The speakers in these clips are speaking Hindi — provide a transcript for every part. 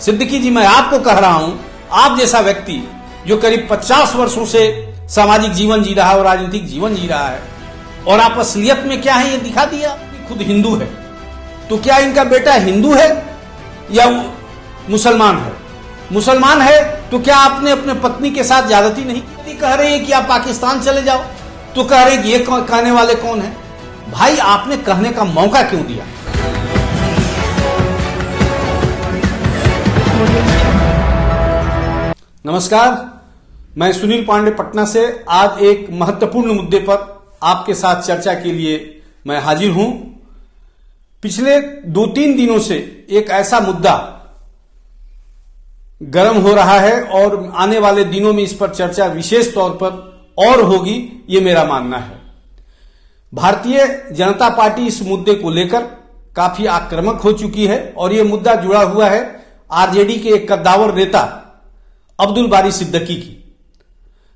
सिद्दीकी जी, मैं आपको कह रहा हूं, आप जैसा व्यक्ति जो करीब 50 वर्षों से सामाजिक जीवन जी रहा है और राजनीतिक जीवन जी रहा है, और आप असलियत में क्या है ये दिखा दिया। खुद हिंदू है, तो क्या इनका बेटा हिंदू है या मुसलमान है? मुसलमान है तो क्या आपने अपने पत्नी के साथ ज्यादती नहीं की? कह रहे हैं कि आप पाकिस्तान चले जाओ, तो कह रहे हैं कि ये कहने वाले कौन है? भाई, आपने कहने का मौका क्यों दिया? नमस्कार, मैं सुनील पांडे पटना से आज एक महत्वपूर्ण मुद्दे पर आपके साथ चर्चा के लिए मैं हाजिर हूं। पिछले 2-3 दिनों से एक ऐसा मुद्दा गर्म हो रहा है और आने वाले दिनों में इस पर चर्चा विशेष तौर पर और होगी, ये मेरा मानना है। भारतीय जनता पार्टी इस मुद्दे को लेकर काफी आक्रामक हो चुकी है और यह मुद्दा जुड़ा हुआ है आरजेडी के एक कद्दावर नेता अब्दुल बारी सिद्दीकी की।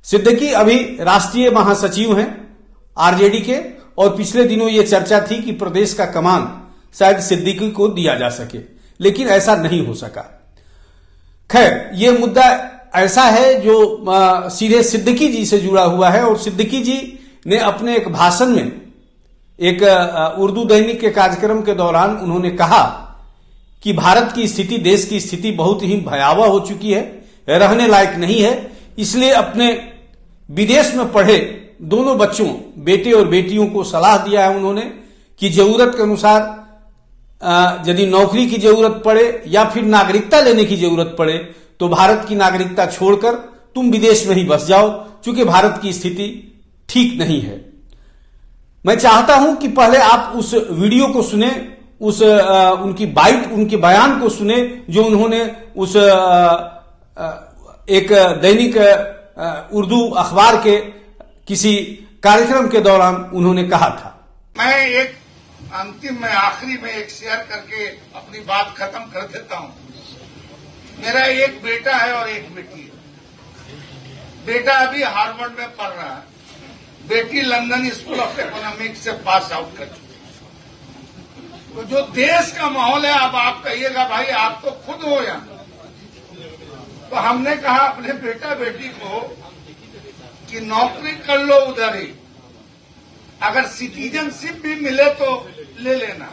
सिद्दीकी अभी राष्ट्रीय महासचिव हैं आरजेडी के, और पिछले दिनों यह चर्चा थी कि प्रदेश का कमान शायद सिद्दीकी को दिया जा सके, लेकिन ऐसा नहीं हो सका। खैर, यह मुद्दा ऐसा है जो सीधे सिद्दीकी जी से जुड़ा हुआ है, और सिद्दीकी जी ने अपने एक भाषण में एक उर्दू दैनिक के कार्यक्रम के दौरान उन्होंने कहा कि भारत की स्थिति, देश की स्थिति बहुत ही भयावह हो चुकी है, रहने लायक नहीं है। इसलिए अपने विदेश में पढ़े दोनों बच्चों, बेटे और बेटियों को सलाह दिया है उन्होंने कि जरूरत के अनुसार यदि नौकरी की जरूरत पड़े या फिर नागरिकता लेने की जरूरत पड़े तो भारत की नागरिकता छोड़कर तुम विदेश में ही बस जाओ, क्योंकि भारत की स्थिति ठीक नहीं है। मैं चाहता हूं कि पहले आप उस वीडियो को सुने, उस उनकी बयान को सुने जो उन्होंने उस एक दैनिक उर्दू अखबार के किसी कार्यक्रम के दौरान उन्होंने कहा था। मैं एक अंतिम में आखिरी में एक शेयर करके अपनी बात खत्म कर देता हूं। मेरा एक बेटा है और एक बेटी है। बेटा अभी हार्वर्ड में पढ़ रहा है, बेटी लंदन स्कूल ऑफ इकोनॉमिक्स से पास आउट कर चुकी। तो जो देश का माहौल है, अब आप कहिएगा भाई आप तो खुद हो यहां, तो हमने कहा अपने बेटा बेटी को कि नौकरी कर लो उधर ही, अगर सिटीजनशिप भी मिले तो ले लेना।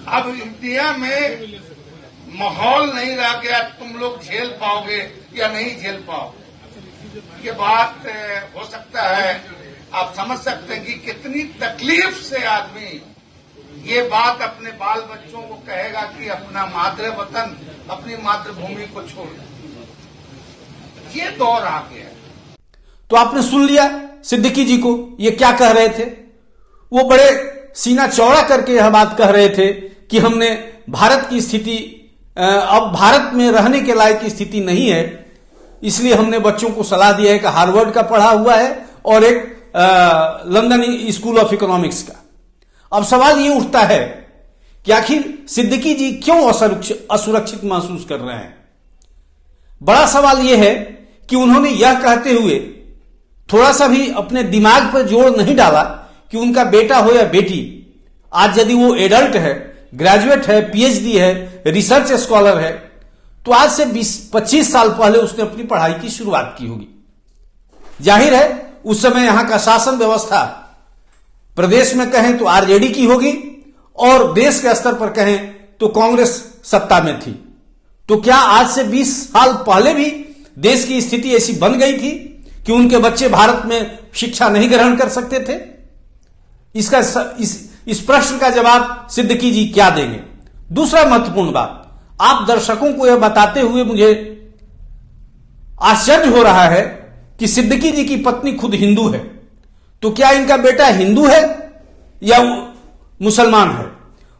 अब इंडिया में माहौल नहीं रह गया, तुम लोग झेल पाओगे या नहीं झेल पाओगे, ये बात हो सकता है। आप समझ सकते हैं कि कितनी तकलीफ से आदमी ये बात अपने बाल बच्चों को कहेगा कि अपना मातृ वतन, अपनी मातृभूमि को छोड़ दो। ये दौर आ गया। तो आपने सुन लिया सिद्दीकी जी को ये क्या कह रहे थे। वो बड़े सीना चौड़ा करके यह बात कह रहे थे कि हमने भारत की स्थिति, अब भारत में रहने के लायक की स्थिति नहीं है, इसलिए हमने बच्चों को सलाह दिया है कि हार्वर्ड का पढ़ा हुआ है और एक लंदन स्कूल ऑफ इकोनॉमिक्स का। अब सवाल ये उठता है कि आखिर सिद्दीकी जी क्यों असुरक्षित महसूस कर रहे हैं। बड़ा सवाल यह है कि उन्होंने यह कहते हुए थोड़ा सा भी अपने दिमाग पर जोर नहीं डाला कि उनका बेटा हो या बेटी, आज यदि वो एडल्ट है, ग्रेजुएट है, पीएचडी है, रिसर्च स्कॉलर है, तो आज से 20-25 साल पहले उसने अपनी पढ़ाई की शुरुआत की होगी। जाहिर है उस समय यहां का शासन व्यवस्था प्रदेश में कहें तो आरजेडी की होगी और देश के स्तर पर कहें तो कांग्रेस सत्ता में थी। तो क्या आज से 20 साल पहले भी देश की स्थिति ऐसी बन गई थी कि उनके बच्चे भारत में शिक्षा नहीं ग्रहण कर सकते थे? इस प्रश्न का जवाब सिद्दीकी जी क्या देंगे। दूसरा महत्वपूर्ण बात, आप दर्शकों को यह बताते हुए मुझे आश्चर्य हो रहा है कि सिद्दीकी जी की पत्नी खुद हिंदू है, तो क्या इनका बेटा हिंदू है या मुसलमान है?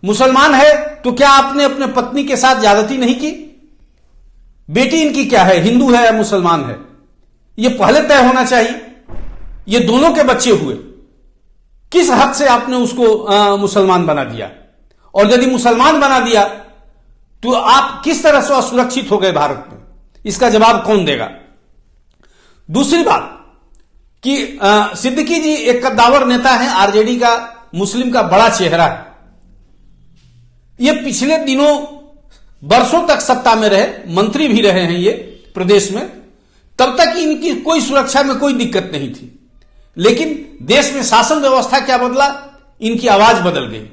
मुसलमान है तो क्या आपने अपने पत्नी के साथ ज्यादती नहीं की? बेटी इनकी क्या है, हिंदू है या मुसलमान है? यह पहले तय होना चाहिए। ये दोनों के बच्चे हुए, किस हक से आपने उसको मुसलमान बना दिया? और यदि मुसलमान बना दिया तो आप किस तरह से असुरक्षित हो गए भारत में? इसका जवाब कौन देगा? दूसरी बात कि सिद्दीकी जी एक कद्दावर नेता है, आरजेडी का, मुस्लिम का बड़ा चेहरा है। ये पिछले दिनों वर्षों तक सत्ता में रहे, मंत्री भी रहे हैं ये प्रदेश में, तब तक इनकी कोई सुरक्षा में कोई दिक्कत नहीं थी। लेकिन देश में शासन व्यवस्था क्या बदला, इनकी आवाज बदल गई।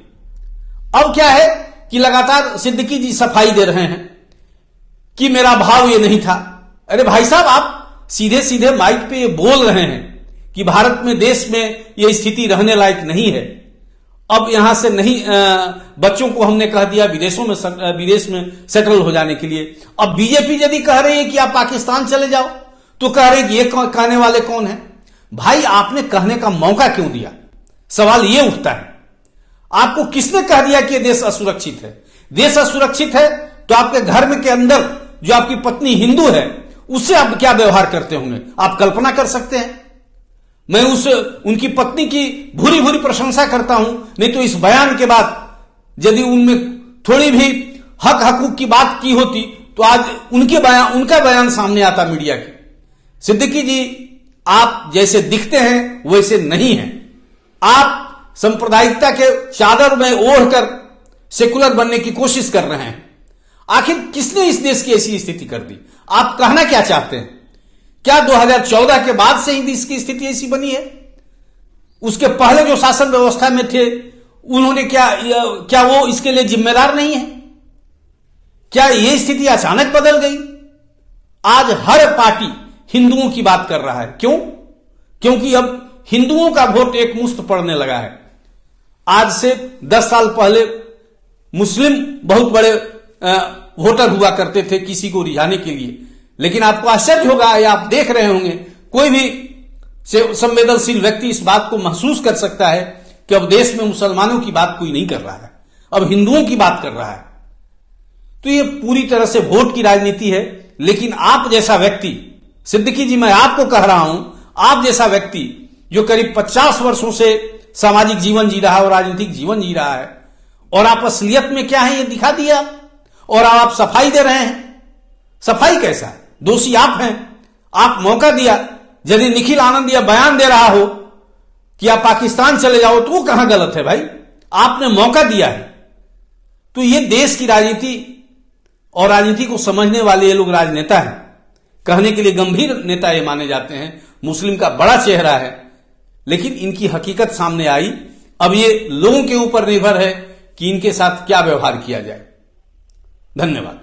अब क्या है कि लगातार सिद्दीकी जी सफाई दे रहे हैं कि मेरा भाव ये नहीं था। अरे भाई साहब, आप सीधे सीधे माइक पे ये बोल रहे हैं कि भारत में, देश में ये स्थिति रहने लायक नहीं है। अब यहां से नहीं, बच्चों को हमने कह दिया विदेश में सेटल हो जाने के लिए। अब बीजेपी यदि कह रही है कि आप पाकिस्तान चले जाओ, तो कह रहे हैं कि ये कहने वाले कौन है? भाई, आपने कहने का मौका क्यों दिया? सवाल ये उठता है, आपको किसने कह दिया कि ये देश असुरक्षित है? देश असुरक्षित है तो आपके घर में के अंदर जो आपकी पत्नी हिंदू है, उससे आप क्या व्यवहार करते होंगे, आप कल्पना कर सकते हैं। मैं उनकी पत्नी की भूरी भूरी प्रशंसा करता हूं, नहीं तो इस बयान के बाद यदि उनमें थोड़ी भी हक हकूक की बात की होती तो आज उनका बयान सामने आता मीडिया के। सिद्दीकी जी, आप जैसे दिखते हैं वैसे नहीं हैं। आप सांप्रदायिकता के चादर में ओढ़कर सेकुलर बनने की कोशिश कर रहे हैं। आखिर किसने इस देश की ऐसी स्थिति कर दी? आप कहना क्या चाहते हैं? क्या 2014 के बाद से ही देश की स्थिति ऐसी बनी है? उसके पहले जो शासन व्यवस्था में थे, उन्होंने क्या वो इसके लिए जिम्मेदार नहीं है? क्या ये स्थिति अचानक बदल गई? आज हर पार्टी हिंदुओं की बात कर रहा है। क्यों? क्योंकि अब हिंदुओं का वोट एक मुश्त पड़ने लगा है। आज से 10 साल पहले मुस्लिम बहुत बड़े वोटर हुआ करते थे किसी को रिझाने के लिए, लेकिन आपको आश्चर्य होगा या आप देख रहे होंगे, कोई भी संवेदनशील व्यक्ति इस बात को महसूस कर सकता है कि अब देश में मुसलमानों की बात कोई नहीं कर रहा है, अब हिंदुओं की बात कर रहा है। तो ये पूरी तरह से वोट की राजनीति है। लेकिन आप जैसा व्यक्ति, सिद्दीकी जी, मैं आपको कह रहा हूं, आप जैसा व्यक्ति जो करीब 50 वर्षों से सामाजिक जीवन जी रहा है और राजनीतिक जीवन जी रहा है, और आप असलियत में क्या है ये दिखा दिया, और आप सफाई दे रहे हैं। सफाई कैसा? दोषी आप हैं। आप मौका दिया। यदि निखिल आनंद यह बयान दे रहा हो कि आप पाकिस्तान चले जाओ, तो वो कहां गलत है भाई? आपने मौका दिया है। तो ये देश की राजनीति और राजनीति को समझने वाले ये लोग राजनेता हैं, कहने के लिए गंभीर नेता ये माने जाते हैं, मुस्लिम का बड़ा चेहरा है, लेकिन इनकी हकीकत सामने आई। अब ये लोगों के ऊपर निर्भर है कि इनके साथ क्या व्यवहार किया जाए। धन्यवाद।